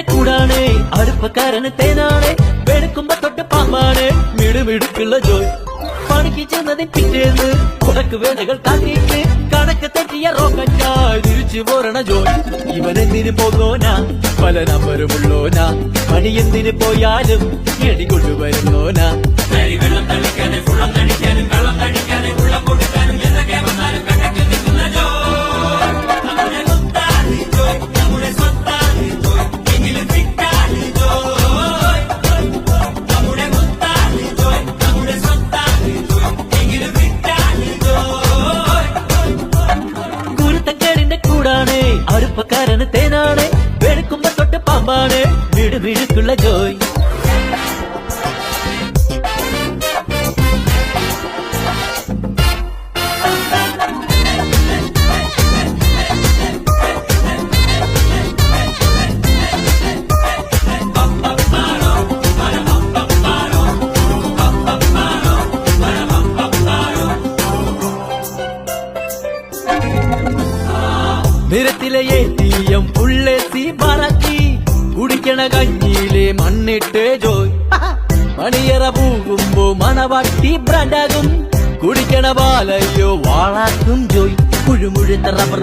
കുരുത്തക്കേടിന്റെ കൂടാണ് അടുപ്പക്കാരന് തേനാണ് വെളുക്കുമ്പോ തൊട്ട് പാമ്പാണ് മിടുമിടുക്കുള്ള ജോയ് പണിക്ക് ചെന്നതിന് പിറ്റേന്ന് കുടക്ക് വേലകൾ കാട്ടിയിട്ട് കണക്ക് തെറ്റിയ റോക്കറ്റായി തിരിച്ചു പോരണ ജോയ് ഇവനെന്തിന് പോകോനാ പല നമ്പരുമുള്ളോനാ പണി എന്തിന് പോയാലും എടി കൊണ്ടുവരുന്നോനാ വെള്ളം തളിക്കാനും വെള്ളം തളിക്കാനും വെള്ളം തളിക്കാനും വെള്ളം കൊടുക്കാനും എന്തൊക്കെ വന്നാലും കണ്ടക്ക് നിൽക്കുന്ന ജോയ് നമ്മുടെ സ്വത്താണ് ജോയ് നമ്മുടെ സ്വത്താണ് ജോയ് എങ്കിലും ഫിറ്റാണ് ജോയ് നമ്മുടെ സ്വത്താണ് ജോയ് നമ്മുടെ സ്വത്താണ് ജോയ് എങ്കിലും ഫിറ്റാണ് ജോയ് കുരുത്തക്കേടിന്റെ കൂടാണ് അടുപ്പക്കാരന് തേനാണ് വെളുക്കുമ്പോ തൊട്ട് പാമ്പാണ് മിടുമിടുക്കുള്ള ജോയ് നിരത്തിലെ ATM പുള്ളേത്തി പറക്കി കുടിക്കണ കഞ്ഞിയിലെ മണ്ണിട്ട് ജോയ് മണിയറ പോകുമ്പോ മണവാട്ടി ബ്രാൻഡാകും കുടിക്കണ പാലയ്യോ വാളാക്കും ജോയ് കുഴുമുഴുത്ത റബ്ബർ